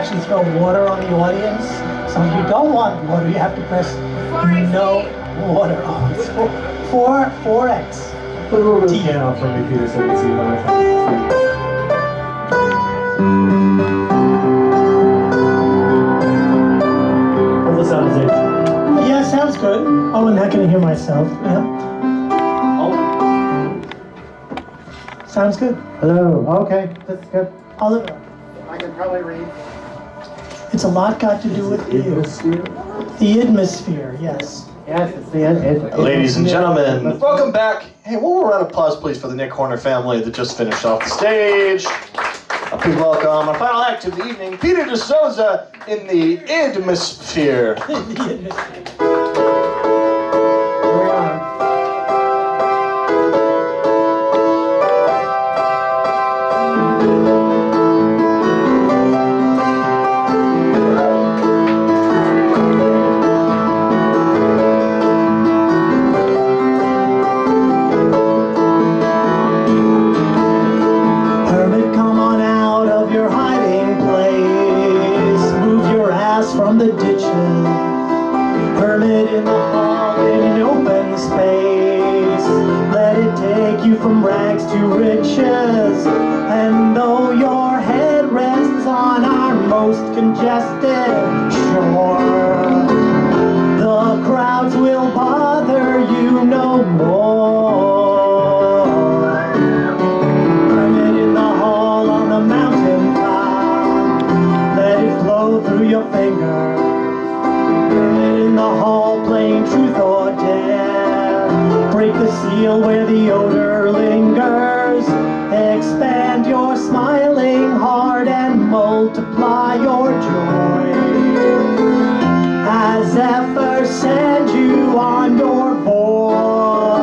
actually throw water on the audience. So if you don't want water, you have to press no water. Oh, it's 4X. Put a little bit of can off for me, Peter, so I can see how much How's the sound, Zach? Yeah, sounds good. Oh, and I can hear myself. Yeah. Oh. Sounds good. Hello. Okay, that's good. Oliver, I can probably read. it's a lot got to do with you. Id-mosphere? The Id-mosphere, yes. Yes, it's the end. Ladies and gentlemen, welcome back. Hey, one more round of applause, please, for the Nick Horner family that just finished off the stage. Please welcome our final act of the evening, Peter Dizozza in the Id-mosphere. The Id-mosphere. Here we are. Hermit, come on out of your hiding place. Move your ass from the ditches. Hermit in the hall in an open space. Let it take you from rags to riches. And though your head rests on our most congested shore, the crowds will bother you no more. Hermit in the hall on the mountain top. Let it flow through your fingers. Hermit in the hall playing truth or dare. Break the seal where the odor lingers. Expand your smiling heart and multiply your joy. As Zephyr send you on your voyage.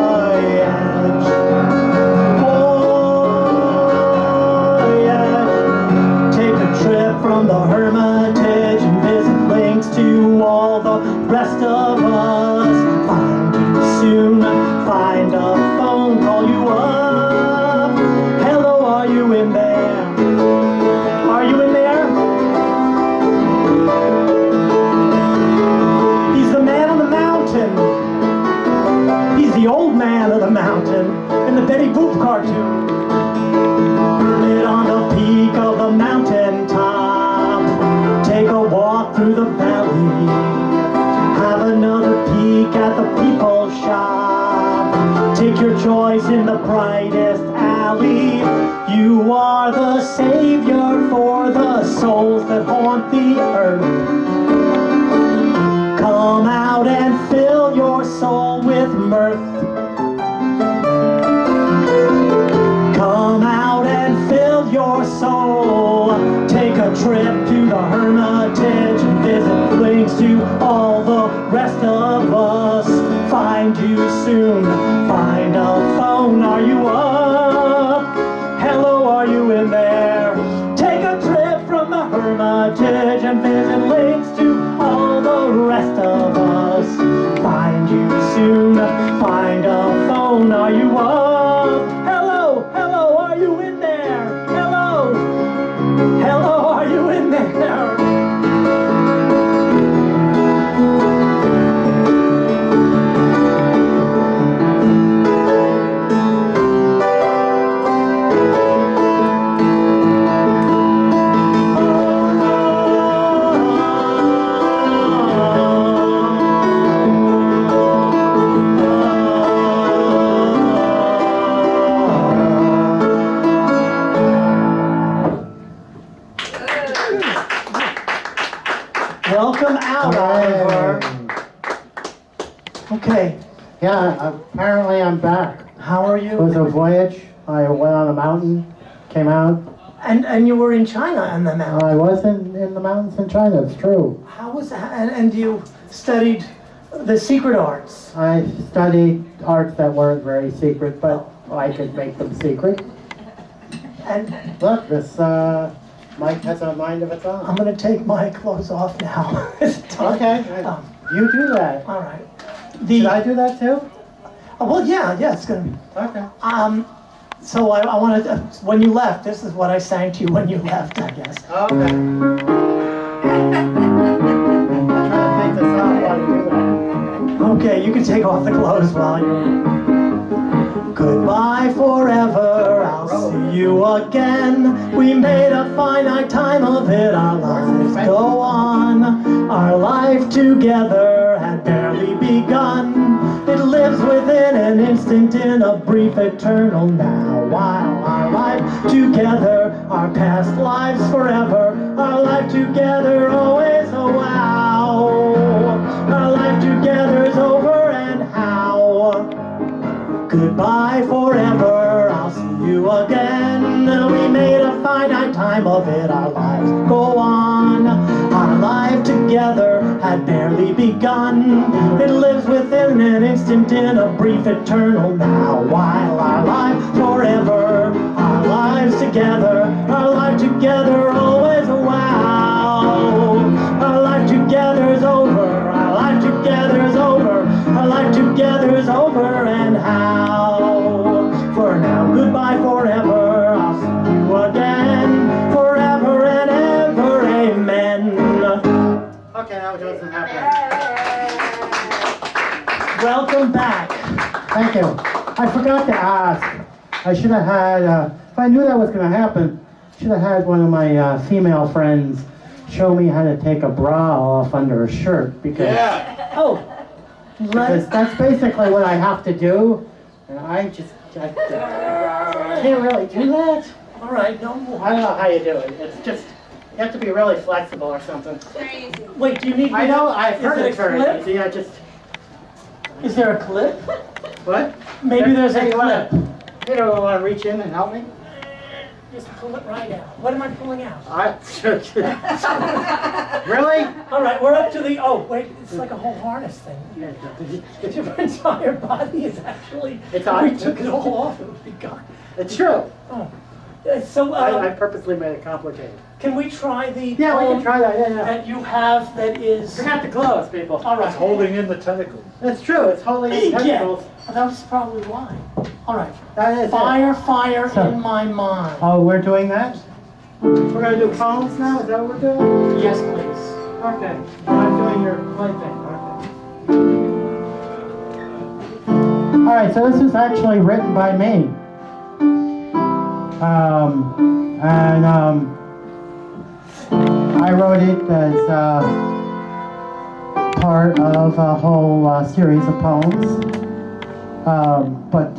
Take a trip from the Hermitage and visit links to all the rest of us. Find you soon, find a phone, call you up. Hello, are you in there? Are you in there? He's the man on the mountain. He's the old man of the mountain in the Betty Boop cartoon. Hermit on the peak of the mountain top. Take a walk through the valley. Have another peek at the people shop. Take your choice in the brightest alley. You are the savior for the souls that haunt the earth. Come out and fill your soul with mirth. Come out and fill your soul. Take a trip to the Hermitage and visit links to all the rest of us. Find you soon, find a phone, are you up? Hello, are you in there? Take a trip from the Hermitage and visit links to all the rest of us. Find you soon, find a phone, are you up? Hello, hello, are you in there? Hello, hello, are you in there? Welcome out, Oliver. Okay, Yeah, apparently I'm back. how are It was you? a voyage. I went on a mountain, came out. And you were in China and the mountains. I was in the mountains in China, it's true. How was that? And you studied the secret arts. I studied arts that weren't very secret, but I could make them secret. And Look, this mic has a mind of its own. I'm going to take my clothes off now. It's time. Okay, you do that. All right. Should I do that too? Well, yeah, it's going to be. Okay. So I wanted to, when you left, this is what I sang to you when you left, I guess. Okay. off the clothes while you're... Goodbye forever, I'll see you again. We made a finite time of it, our lives go on. Our life together had barely begun. It lives within an instant in a brief eternal now. While our life together, our past lives forever. Our life together always, oh wow. Our life together is over and how. Goodbye forever, I'll see you again. We made a finite time of it, our lives go on. Our life together had barely begun. It lives within an instant in a brief eternal now. While our life forever, our lives together, our life together always a wow. Our life together is over, our life together is over, our life together is over and how. For now, goodbye forever, I'll see you again, forever and ever, amen. Okay, now it doesn't happen. Welcome back. Thank you. I forgot to ask. I should have had, if I knew that was going to happen, should have had one of my female friends show me how to take a bra off under a shirt because, because that's basically what I have to do. And I can't really do that. All right, no I more. don't know how you do it. It's just, you have to be really flexible or something. Wait, do you need me I know, to- I've is heard it it's a very clip? easy. I just, Is there a clip? what? Maybe there's a Hey, you clip. You don't want to reach in and help me? Just pull it right out. What am I pulling out? Really? All right, we're up to the, oh, wait, it's like a whole harness thing. Your entire body is actually, It's if we on. took it all off, it would be gone. It's true. Oh. So, I purposely made it complicated. can we try the Yeah, we poem can try that. Yeah, yeah. that you have that is... Forgot the clothes, people. All right. Holding in the tentacles. That's true. It's holding in Yeah, tentacles. that was probably why. All right. That is it. Fire So- in my mind. Oh, we're doing that? We're going to do poems now? Is that what we're doing? Yes, please. Okay. I'm doing your play thing. Okay. All right, so this is actually written by me. I wrote it as part of a whole series of poems. But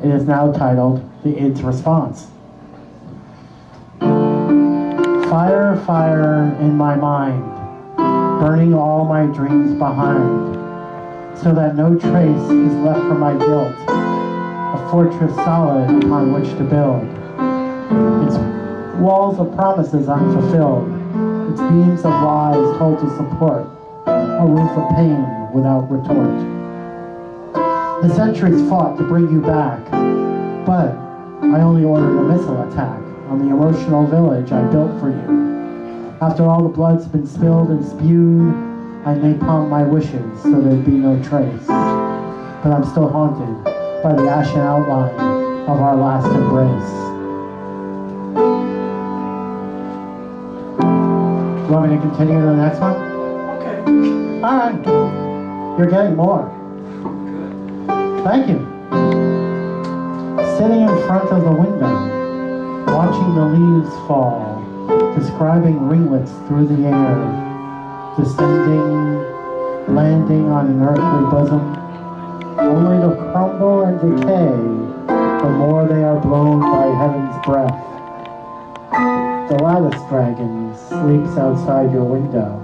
it is now titled The Id's Response. Fire, fire in my mind, burning all my dreams behind, so that no trace is left for my guilt, a fortress solid upon which to build. Its walls of promises unfulfilled, its beams of lies told to support, a roof of pain without retort. The centuries fought to bring you back, but I only ordered a missile attack on the emotional village I built for you. After all the blood's been spilled and spewed, I napalm my wishes so there'd be no trace. But I'm still haunted by the ashen outline of our last embrace. You want me to continue to the next one? Okay. All right. You're getting more. Thank you. Sitting in front of the window, watching the leaves fall, describing ringlets through the air, descending, landing on an earthly bosom, only to crumble and decay the more they are blown by heaven's breath. The lattice dragon sleeps outside your window,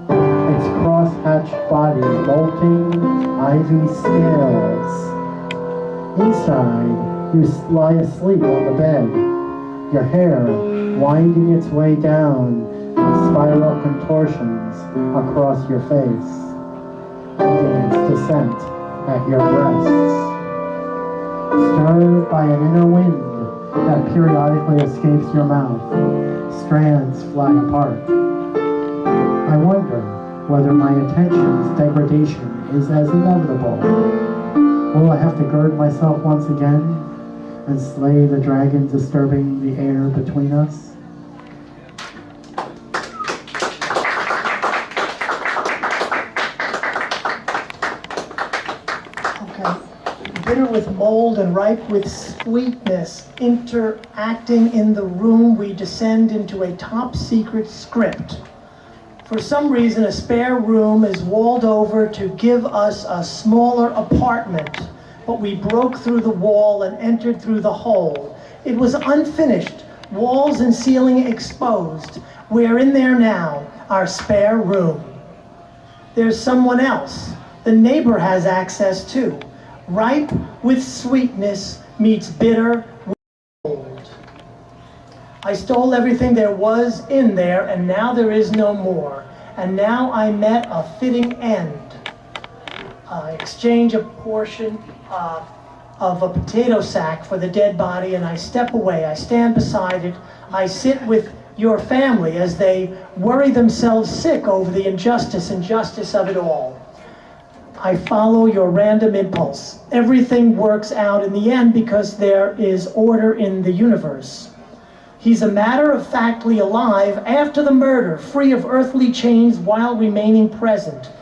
its cross-hatched body molting ivy scales. Inside, you lie asleep on the bed, your hair winding its way down in spiral contortions across your face, ending its descent at your breasts. Stirred by an inner wind that periodically escapes your mouth, strands fly apart. I wonder whether my attention's degradation is as inevitable. Will I have to gird myself once again and slay the dragon disturbing the air between us? bitter with mold and ripe with sweetness, interacting in the room, we descend into a top-secret script. For some reason, a spare room is walled over to give us a smaller apartment, but we broke through the wall and entered through the hole. It was unfinished, walls and ceiling exposed. We're in there now, our spare room. There's someone else. The neighbor has access too. Ripe with sweetness meets bitter with mold. I stole everything there was in there, and now there is no more. And now I met a fitting end. I exchange a portion of a potato sack for the dead body, and I step away. I stand beside it. I sit with your family as they worry themselves sick over the injustice and justice of it all. I follow your random impulse. Everything works out in the end because there is order in the universe. He's a matter-of-factly alive after the murder, free of earthly chains while remaining present.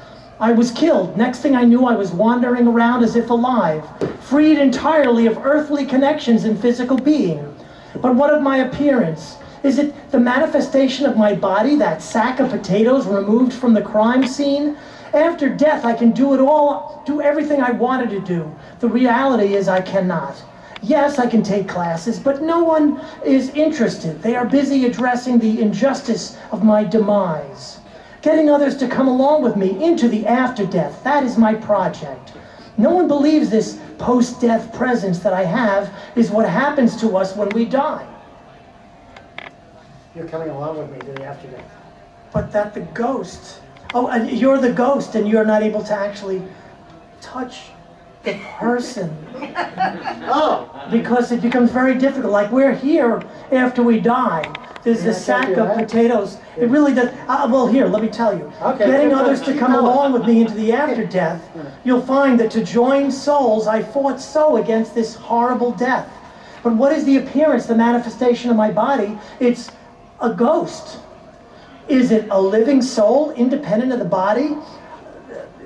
I was killed. Next thing I knew, I was wandering around as if alive, freed entirely of earthly connections and physical being. But what of my appearance? Is it the manifestation of my body, that sack of potatoes removed from the crime scene? After death, I can do it all, do everything I wanted to do. The reality is I cannot. Yes, I can take classes, but no one is interested. They are busy addressing the injustice of my demise. Getting others to come along with me into the after-death, that is my project. No one believes this post-death presence that I have is what happens to us when we die. You're coming along with me to the after-death. But that the ghost, and you're the ghost and you're not able to actually touch the person. Oh! Because it becomes very difficult. Like we're here after we die. There's this sack of potatoes. It really does. Well, here, let me tell you. Okay. Getting others to come along with me into the after-death, you'll find that to join souls, I fought so against this horrible death. But what is the appearance, the manifestation of my body? It's a ghost. Is it a living soul, independent of the body?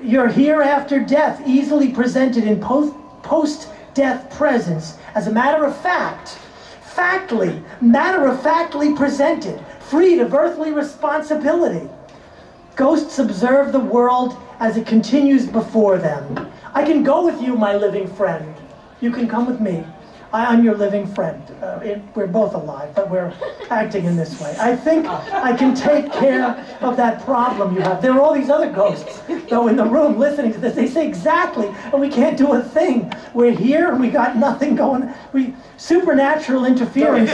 You're here after death, easily presented in post-death presence. As a matter of fact, matter-of-factly presented, freed of earthly responsibility. Ghosts observe the world as it continues before them. I can go with you, my living friend. You can come with me. I'm your living friend. We're both alive, but we're acting in this way. I think I can take care of that problem you have. There are all these other ghosts, though, in the room listening to this. They say exactly, and we can't do a thing. We're here, and we got nothing going. Supernatural interference.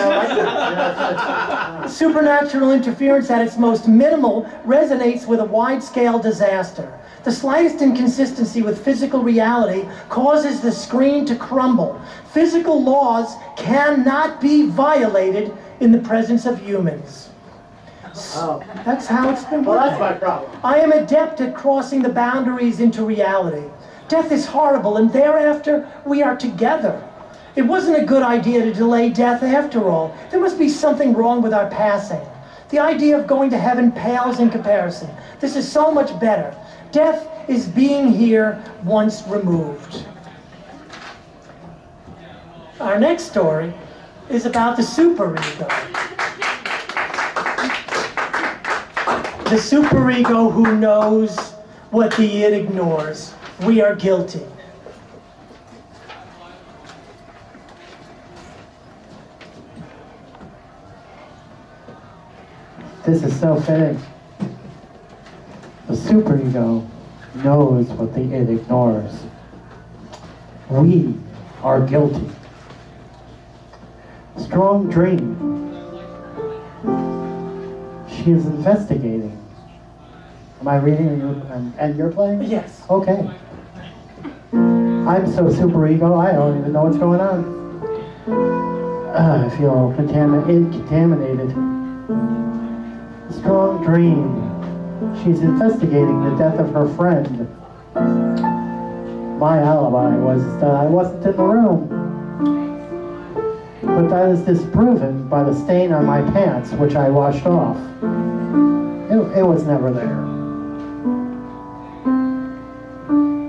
Supernatural interference at its most minimal resonates with a wide-scale disaster. The slightest inconsistency with physical reality causes the screen to crumble. Physical laws cannot be violated in the presence of humans. Oh. That's how it's been Well, working. that's my problem. I am adept at crossing the boundaries into reality. Death is horrible, and thereafter we are together. It wasn't a good idea to delay death after all. There must be something wrong with our passing. The idea of going to heaven pales in comparison. This is so much better. Death is being here once removed. Our next story is about the superego. The superego who knows what the id ignores. We are guilty. This is so fitting. The superego knows what the id ignores. We are guilty. Strong dream. She is investigating. Am I reading and you're playing? Yes. Okay. I'm so superego, I don't even know what's going on. I feel contaminated. Strong dream. She's investigating the death of her friend. My alibi was that I wasn't in the room. But that is disproven by the stain on my pants, which I washed off. It was never there.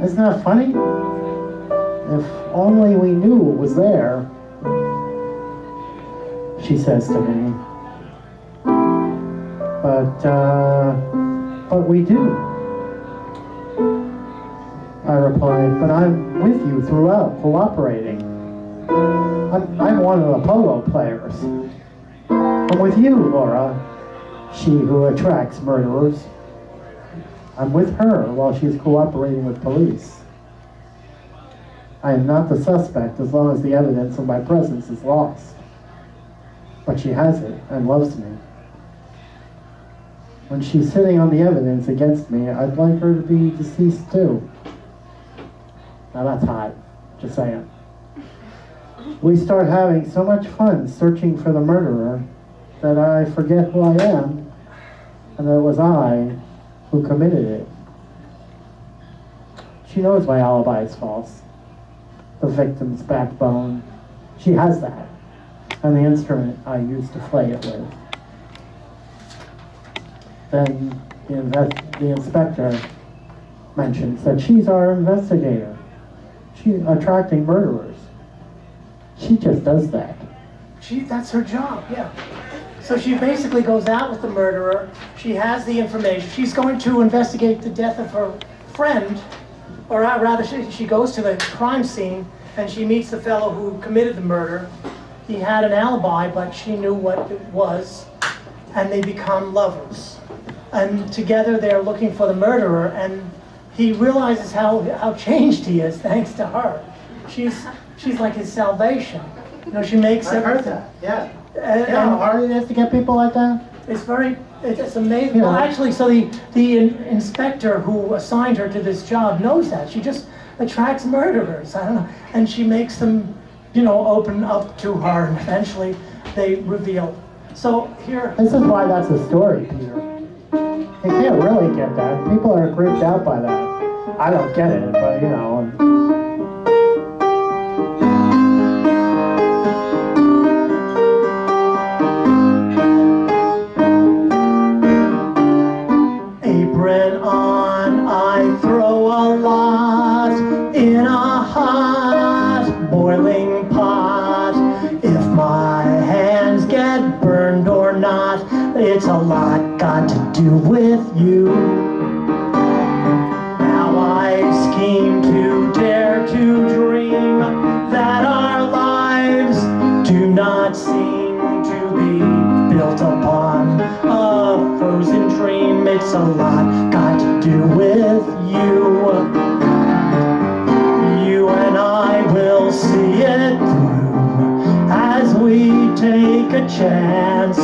Isn't that funny? If only we knew it was there, she says to me. But we do. I replied, but I'm with you throughout, cooperating. I'm one of the polo players. I'm with you, Laura, she who attracts murderers. I'm with her while she's cooperating with police. I am not the suspect as long as the evidence of my presence is lost. But she has it and loves me. When she's sitting on the evidence against me, I'd like her to be deceased too. Now that's hot, just saying. We start having so much fun searching for the murderer that I forget who I am and that it was I who committed it. She knows my alibi is false. The victim's backbone. She has that. And the instrument I used to flay it with. Then the inspector mentions that she's our investigator. She's attracting murderers. She just does that. That's her job, yeah. So she basically goes out with the murderer. She has the information. She's going to investigate the death of her friend, or rather she goes to the crime scene and she meets the fellow who committed the murder. He had an alibi, but she knew what it was, and they become lovers. And together they're looking for the murderer, and he realizes how changed he is thanks to her. She's like his salvation. You know, she makes I heard everything. that, yeah. And How hard it is to get people like that? It's amazing. Yeah. Well, actually, so the inspector who assigned her to this job knows that. She just attracts murderers. I don't know. And she makes them, open up to her, and eventually they reveal. So here. This is why that's a story, Peter. You can't really get that. People are creeped out by that. I don't get it, but Apron on, I throw a lot in a hot boiling pot. If my hands get burned or not, it's a lot got to do with you. Now I scheme to dare to dream that our lives do not seem to be built upon a frozen dream. It's a lot got to do with you. You and I will see it through as we take a chance.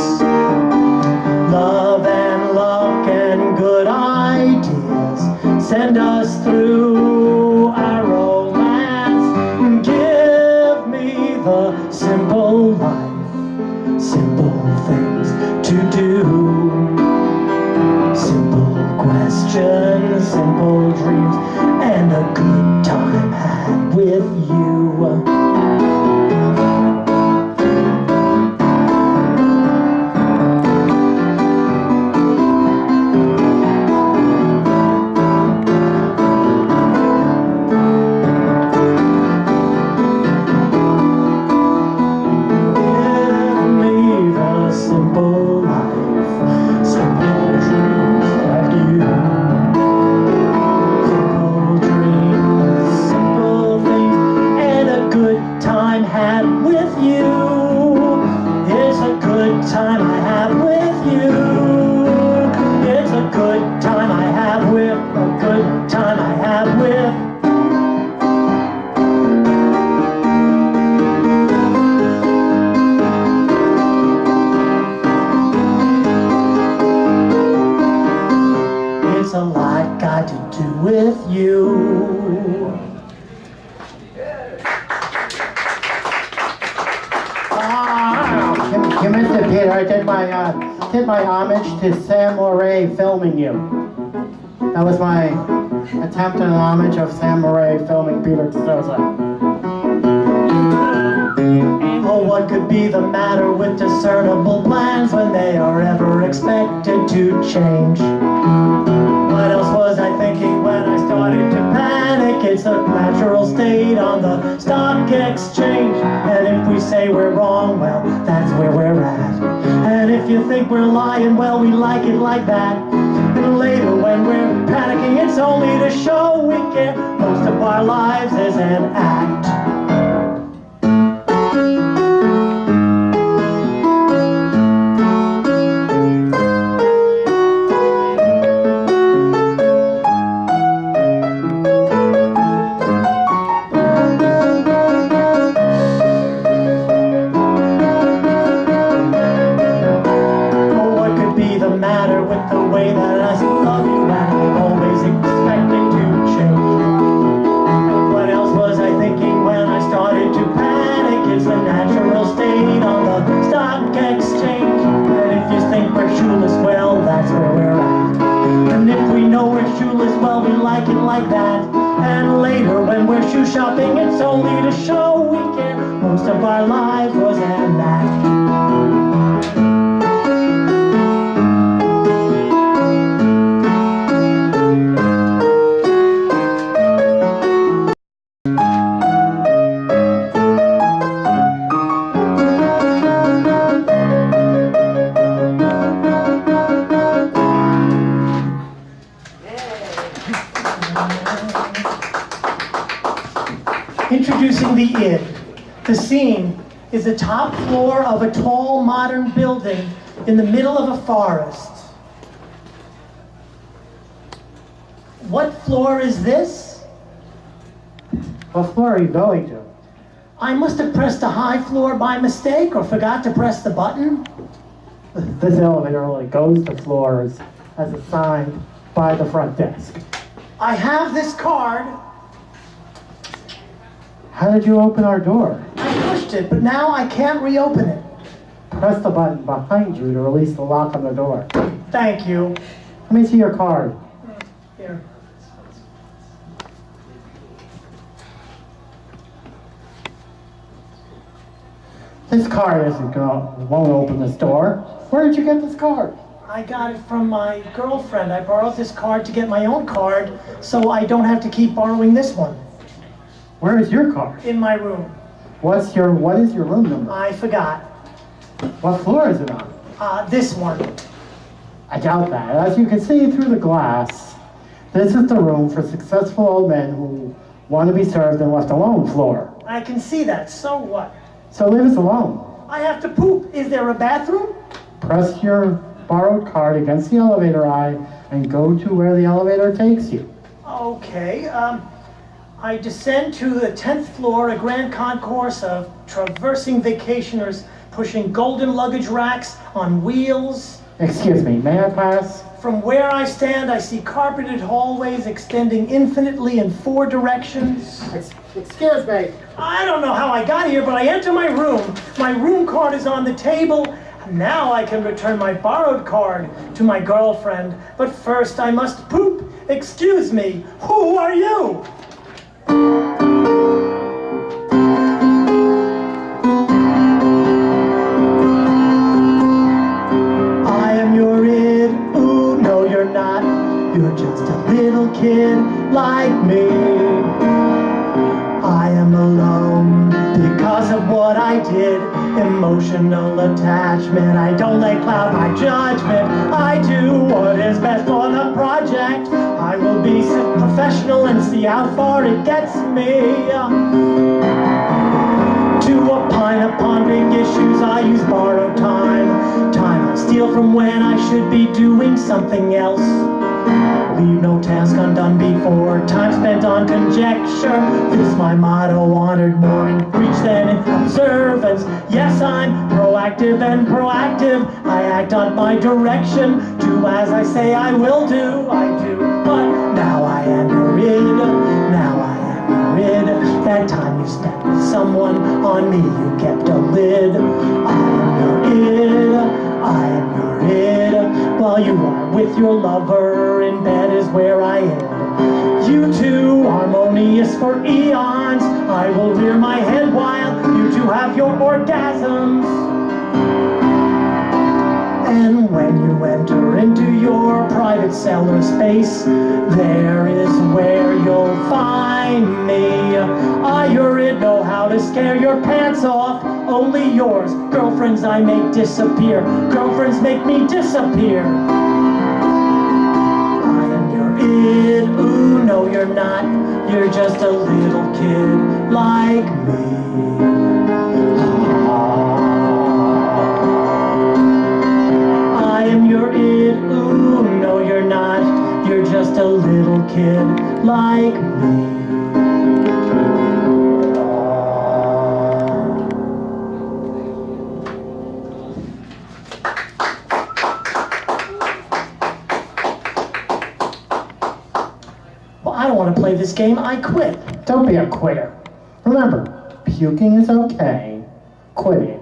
Love and luck and good ideas send us through our romance. Give me the simple life, simple things to do, simple questions, simple dreams, and a good time had with you. You missed it, Peter. I did my homage to Sam Moree filming you. That was my attempt at an homage of Sam Moree filming Peter Dizozza. Oh, what could be the matter with discernible plans when they are ever expected to change? What else was I thinking when I started to panic? It's a natural state on the exchange. And if we say we're wrong, well, that's where we're at. And if you think we're lying, well, we like it like that. And later when we're panicking, it's only to show we care. Most of our lives is an act. Like that. And later when we're shoe shopping, it's only to show we care. Most of our lives was an act. Introducing the Id. The scene is the top floor of a tall modern building in the middle of a forest. What floor is this? What floor are you going to? I must have pressed a high floor by mistake or forgot to press the button. This elevator only goes to floors as assigned by the front desk. I have this card. How did you open our door? I pushed it, but now I can't reopen it. Press the button behind you to release the lock on the door. Thank you. Let me see your card. Here. This card won't open this door. Where did you get this card? I got it from my girlfriend. I borrowed this card to get my own card, so I don't have to keep borrowing this one. Where is your card? In my room. What is your room number? I forgot. What floor is it on? This one. I doubt that. As you can see through the glass, this is the room for successful old men who want to be served and left alone floor. I can see that. So what? So leave us alone. I have to poop. Is there a bathroom? Press your borrowed card against the elevator eye and go to where the elevator takes you. Okay. I descend to the 10th floor, a grand concourse of traversing vacationers pushing golden luggage racks on wheels. Excuse me, may I pass? From where I stand, I see carpeted hallways extending infinitely in 4 directions. Excuse me. I don't know how I got here, but I enter my room. My room card is on the table. Now I can return my borrowed card to my girlfriend. But first I must poop. Excuse me, who are you? I am your Id. Ooh, no you're not. You're just a little kid like me. I am alone because of what I did. Emotional attachment. I don't let cloud my judgment. I do what is best for the project. I will be professional and see how far it gets me. To opine upon big issues, I use borrowed time. Time I steal from when I should be doing something else. Leave no task undone before. Time spent on conjecture. This is my motto, honored more in preach than in observance. Yes, I'm proactive and proactive. I act on my direction. Do as I say I will do. I do. But now I am your Id. Now I am your Id. That time you spent with someone, on me you kept a lid. I am your Id. I am your Id. While you are with your lover, in bed is where I am. You two, harmonious for eons. I will rear my head while you two have your orgasms. And when you enter into your private cellar space. There is where you'll find me. I, your id, know how to scare your pants off. Only yours. Girlfriends I make disappear. Girlfriends make me disappear. I am your id. Ooh, no, you're not. You're just a little kid like me. I am your id. Ooh, no, you're not. You're just a little kid like me. I don't want to play this game. I quit. Don't be a quitter. Remember, puking is okay. Quitting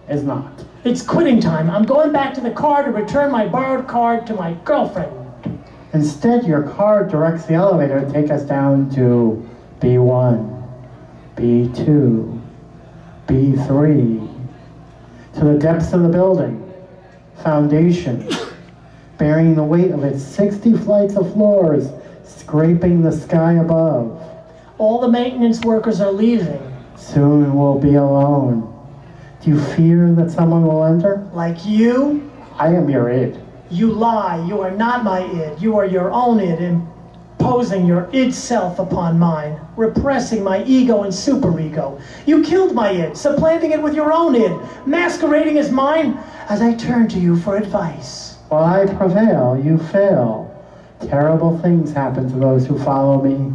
is not. It's quitting time. I'm going back to the car to return my borrowed card to my girlfriend. Instead, your car directs the elevator to take us down to B1, B2, B3, to the depths of the building, foundation, bearing the weight of its 60 flights of floors, scraping the sky above. All the maintenance workers are leaving. Soon we'll be alone. Do you fear that someone will enter? Like you? I am your id. You lie. You are not my id. You are your own id, imposing your id self upon mine, repressing my ego and superego. You killed my id, supplanting it with your own id, masquerading as mine as I turn to you for advice. While I prevail, you fail. Terrible things happen to those who follow me,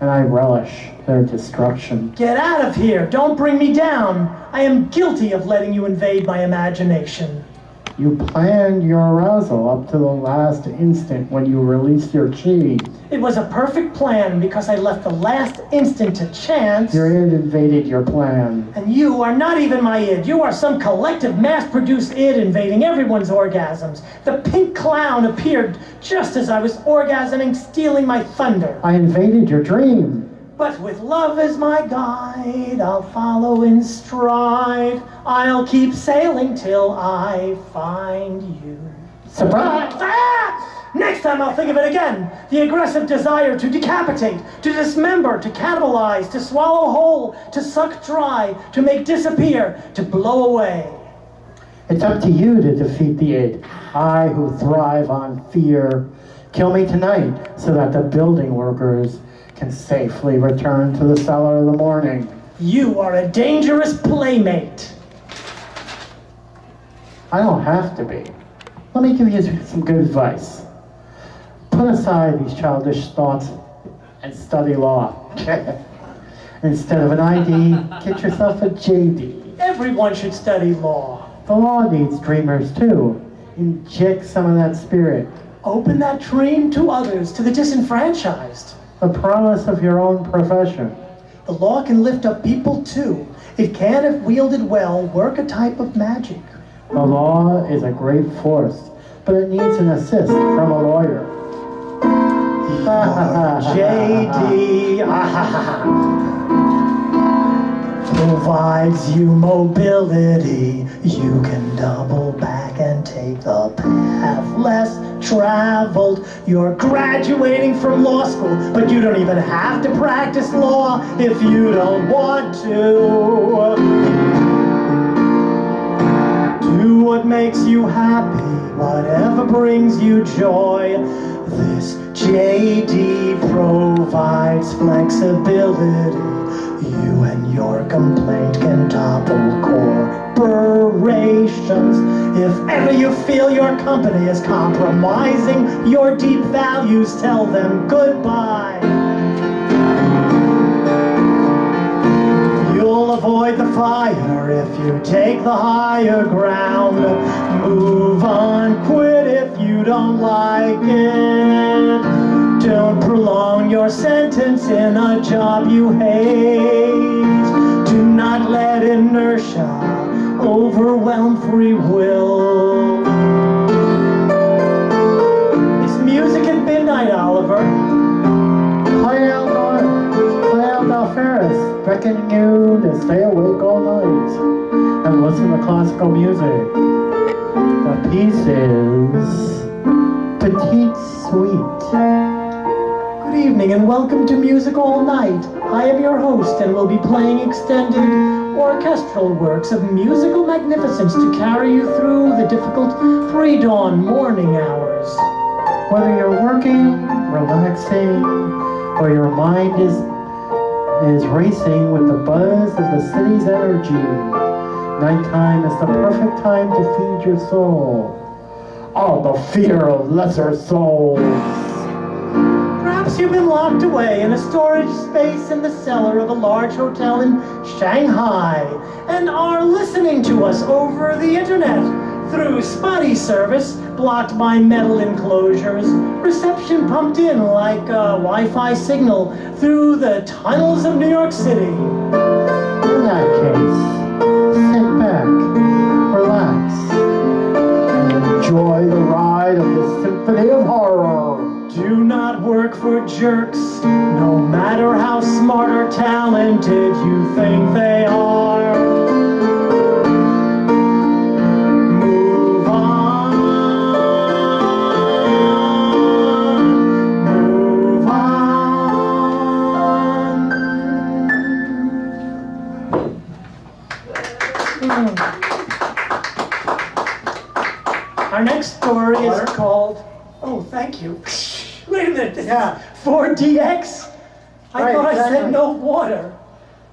and I relish their destruction. Get out of here! Don't bring me down! I am guilty of letting you invade my imagination. You planned your arousal up to the last instant when you released your chi. It was a perfect plan because I left the last instant to chance. Your id invaded your plan. And you are not even my id. You are some collective mass-produced id invading everyone's orgasms. The pink clown appeared just as I was orgasming, stealing my thunder. I invaded your dream. But with love as my guide, I'll follow in stride. I'll keep sailing till I find you. Surprise! Ah! Next time I'll think of it again. The aggressive desire to decapitate, to dismember, to cannibalize, to swallow whole, to suck dry, to make disappear, to blow away. It's up to you to defeat the id. I who thrive on fear. Kill me tonight so that the building workers can safely return to the cellar in the morning. You are a dangerous playmate. I don't have to be. Let me give you some good advice. Put aside these childish thoughts and study law. Instead of an ID, get yourself a JD. Everyone should study law. The law needs dreamers too. Inject some of that spirit. Open that dream to others, to the disenfranchised. The promise of your own profession. The law can lift up people too. It can, if wielded well, work a type of magic. The law is a great force, but it needs an assist from a lawyer. JD provides you mobility. You can double back and take the path less traveled. You're graduating from law school, but you don't even have to practice law if you don't want to. Do what makes you happy, whatever brings you joy. This JD provides flexibility. You and your complaint can topple corporations. If ever you feel your company is compromising your deep values, tell them goodbye. You'll avoid the fire if you take the higher ground. Move on, quit if you don't like it. Don't prolong your sentence in a job you hate. Do not let inertia overwhelm free will. It's music at midnight, Oliver. Play out Alferis, beckoning you to stay awake all night and listen to classical music. The piece is Petite sweet. Good evening and welcome to Music All Night. I am your host and will be playing extended orchestral works of musical magnificence to carry you through the difficult pre-dawn morning hours. Whether you're working, relaxing, or your mind is racing with the buzz of the city's energy, nighttime is the perfect time to feed your soul. All the fear of lesser souls. Perhaps you've been locked away in a storage space in the cellar of a large hotel in Shanghai and are listening to us over the internet through spotty service blocked by metal enclosures, reception pumped in like a Wi-Fi signal through the tunnels of New York City. In that case, sit back, relax, and enjoy the ride of the Symphony of Horror. Do not work for jerks, no matter how smart or talented you think they are. Move on, move on. Our next story is called, oh, thank you. Wait a minute, this is 4DX? I thought I said no water.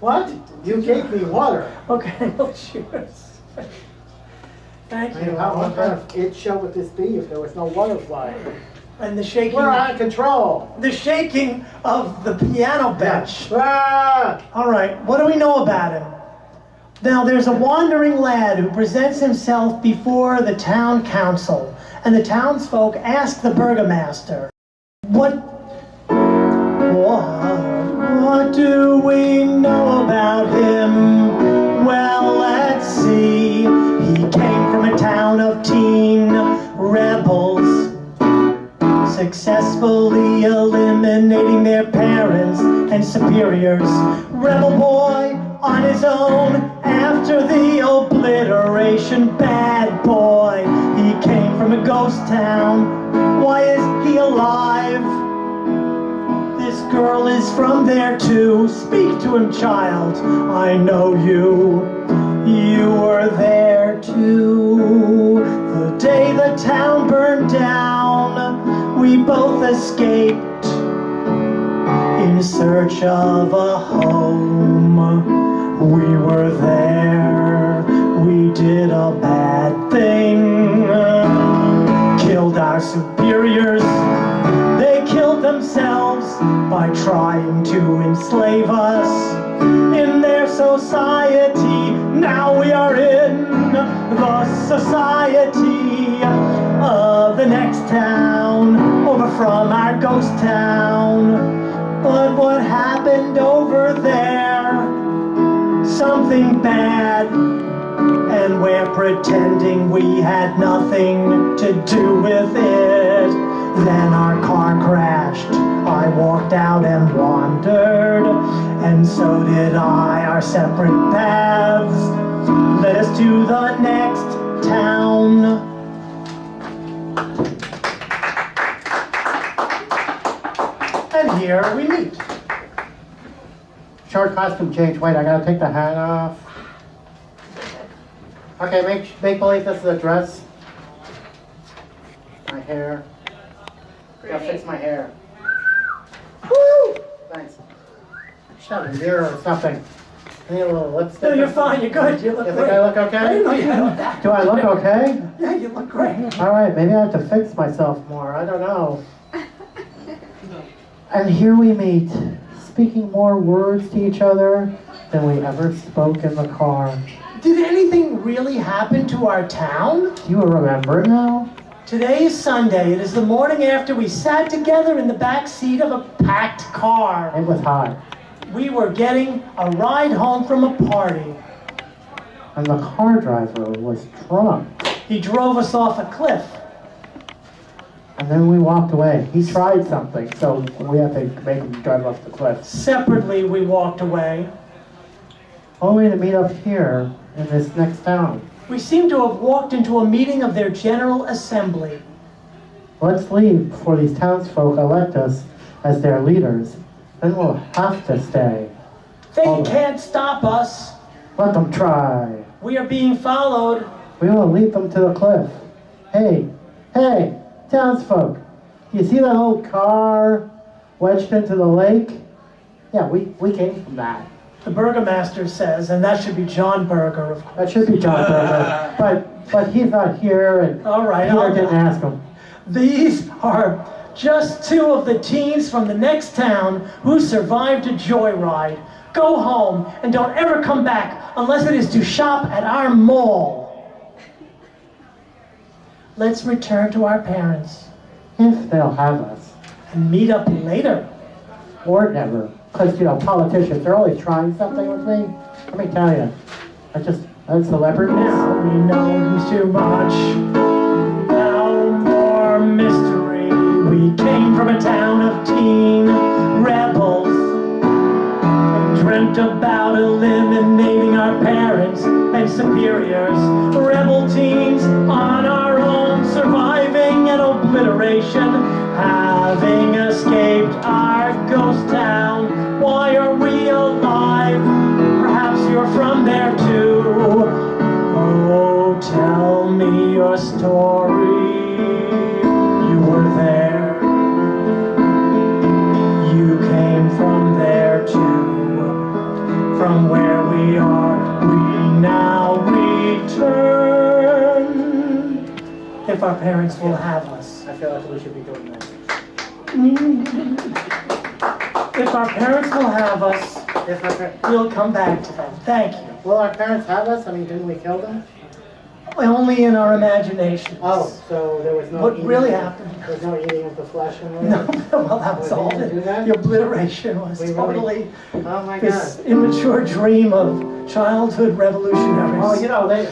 What? You gave me water. Okay, well, cheers. Thank you. What kind of kid show would this be if there was no water flying? And the shaking, We're out of control. the shaking of the piano bench. Ah! All right, what do we know about him? Now, there's a wandering lad who presents himself before the town council, and the townsfolk ask the burgomaster, What do we know about him? Well, let's see. He came from a town of teen rebels, successfully eliminating their parents and superiors. Rebel boy on his own after the obliteration. Bad boy, he came from a ghost town. Why is he alive? This girl is from there too. Speak to him, child. I know you. You were there too. The day the town burned down, we both escaped in search of a home. We were there. We did a bad thing. Killed our superiors. They killed themselves by trying to enslave us in their society. Now we are in the society of the next town, over from our ghost town. But what happened over there? Something bad, and we're pretending we had nothing to do with it. Then our car crashed. I walked out and wandered, and so did I. Our separate paths led us to the next town. And here we meet. Short costume change. Wait, I gotta take the hat off. Okay, make believe this is a dress. My hair. Gotta fix my hair. Woo! Thanks. Should have a mirror or something. I need a little lipstick. No, you're fine. You're good. You look You great. think I look okay? I didn't know you had that. Do I look okay? Yeah, you look great. All right, maybe I have to fix myself more. I don't know. And here we meet, speaking more words to each other than we ever spoke in the car. Did anything really happen to our town? Do you remember now? Today is Sunday. It is the morning after we sat together in the back seat of a packed car. It was hot. We were getting a ride home from a party. And the car driver was drunk. He drove us off a cliff. And then we walked away. He tried something, so we had to make him drive off the cliff. Separately, we walked away. Only to meet up here in this next town. We seemed to have walked into a meeting of their General Assembly. Let's leave before these townsfolk elect us as their leaders. Then we'll have to stay. They Hold on. can't stop us. Let them try. We are being followed. We will lead them to the cliff. Hey, townsfolk. You see that old car wedged into the lake? Yeah, we came from that. The burgomaster says, and that should be John Berger, of course. That should be John Berger. But he's not here, and All right, Peter I'll- didn't ask him. These are just two of the teens from the next town who survived a joyride. Go home and don't ever come back unless it is to shop at our mall. Let's return to our parents If they'll have us. and meet up later. Or never. Because, politicians are always trying something with me. Let me tell you. I'm celebrities. Now we know too much. No more mystery. We came from a town of teen rebels and dreamt about eliminating our parents and superiors. Rebel teens on our own, surviving an obliteration, having escaped our ghost town. Why are we alive? Perhaps you're from there too. Oh, tell me your story. You were there. You came from there too. From where we are, we now return. If our parents will have us. I feel like we should be doing that. If our parents will have us, If our par- we'll come back to them. Thank you. Will our parents have us? I mean, didn't we kill them? Only in our imaginations. Oh, so there was no What eating. really happened? There was no eating of the flesh and No, well, that was We all. didn't do that? The obliteration was We really- totally Oh my this God. immature dream of childhood revolutionaries. Oh, they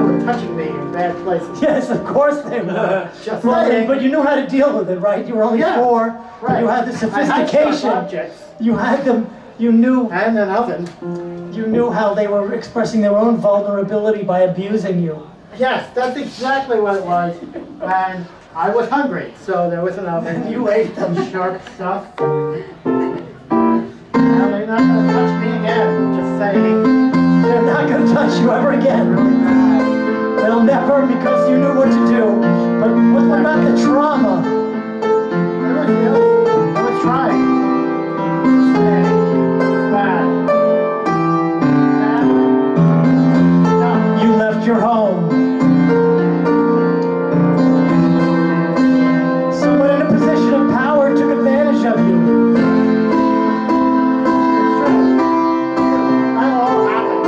were touching me in bad places. Yes, of course they were. Just Well, saying. but you knew how to deal with it, right? You were only Yeah, 4. right. You had the I had sharp sophistication. objects You had them. You knew. and an oven. You knew how they were expressing their own vulnerability by abusing you. Yes, that's exactly what it was. And I was hungry, so there was an oven. And you ate them. Sharp stuff. Now they're not gonna touch me again. Just saying. They're not going to touch you ever again. They'll never, because you knew what to do. But what about the trauma? I was trying. Hey, bad. You left your home. Someone in a position of power took advantage of you. That all happened.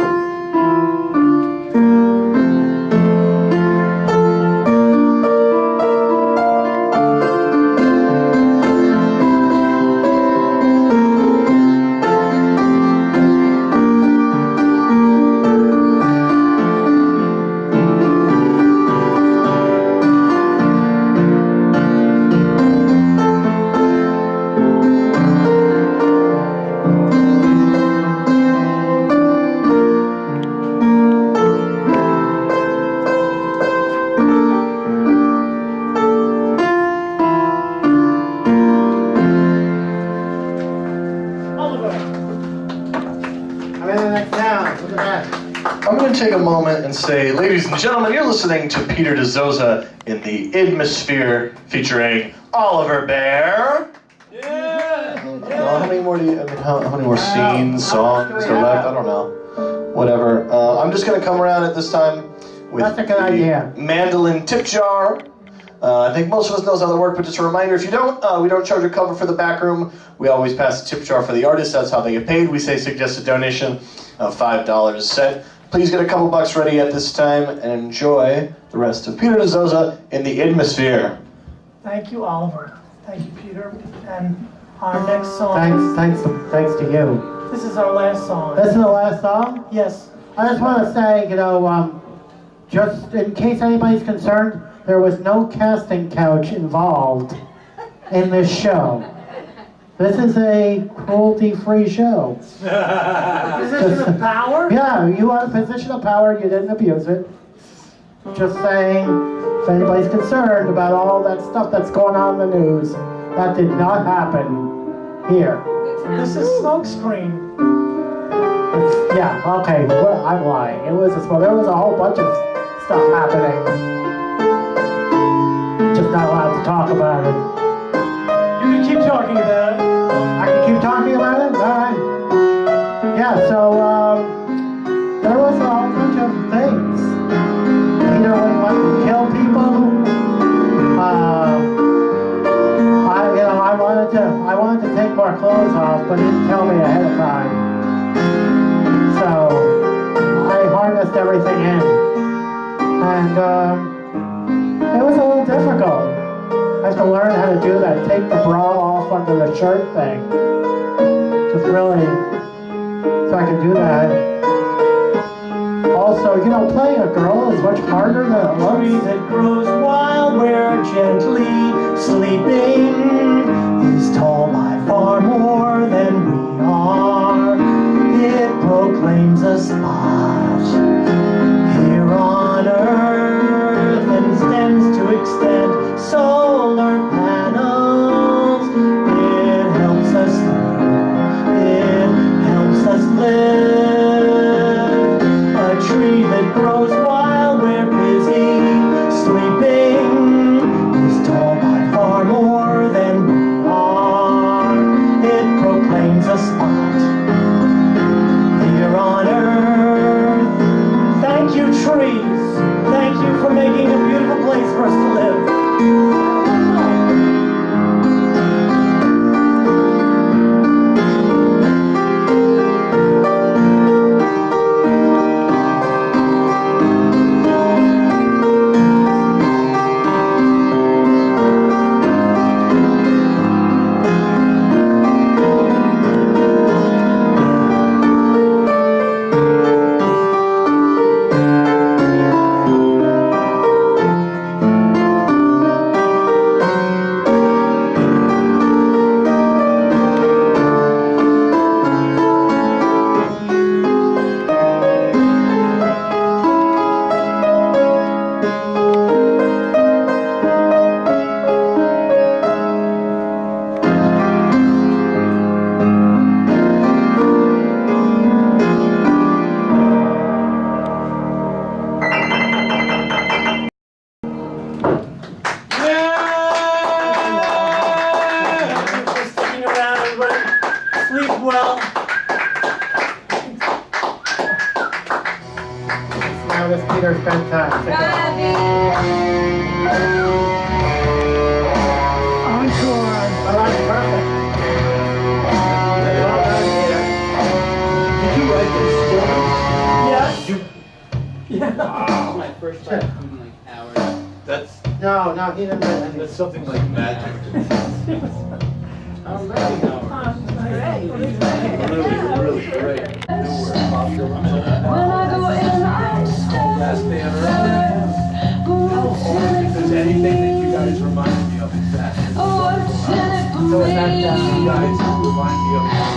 Oliver. I'm in the next town. Look at that. I'm going to take a moment and say, ladies and gentlemen, you're listening to Peter Dizozza in the Id-mosphere featuring Oliver Baer. How many more how many more scenes, songs are left? I don't know. Whatever. I'm just going to come around at this time with That's a good idea. mandolin tip jar. I think most of us knows how they work, but just a reminder, if you don't, we don't charge a cover for the back room. We always pass a tip jar for the artist. That's how they get paid. We say suggest a donation of $5 a set. Please get a couple bucks ready at this time and enjoy the rest of Peter Dizozza in the Id-mosphere. Thank you, Oliver. Thank you, Peter. And our next song. Thanks to you. This is our last song. This is the last song. Yes. I just want to say, just in case anybody's concerned, there was no casting couch involved in this show. This is a cruelty-free show. Position of power? Yeah, you are in a position of power, you didn't abuse it. Just saying, If anybody's concerned about all that stuff that's going on in the news, that did not happen here. This is smokescreen. Yeah, okay, well, I'm lying. It was a smoke. There was a whole bunch of stuff happening. Just not allowed to talk about it. You can keep talking about it. I can keep talking about it? Alright. Yeah, so, there was a whole bunch of things. Peter wouldn't let me kill people. I wanted to take more clothes off, but he didn't tell me ahead of time. So, I harnessed everything in. And, it was a little difficult. I had to learn how to do that. Take the bra off under the shirt thing. Just really, so I can do that. Also, you know, playing a girl is much harder than it Tree looks. that grows while we're gently sleeping is tall by far more than we are. It proclaims a spot here on earth and stands to extend solar panels. It helps us live. A tree that grows while we're busy sleeping is tall by far more than we are. It proclaims a spot here on earth. Thank you, trees. Thank you for making a beautiful place for us to live. Now it's Peter's bedtime. Encore. Well, that's perfect. Well done, Peter. Did you write this story? Yes. Yeah. Wow. My first time in like hours. That's No, he didn't write anything. that's something like magic. I'm ready now. Really great. When I go in, I stand Last day on earth. If there's anything that you guys remind me of, it's that. Oh, what's in it for So it's that me? you guys remind me of.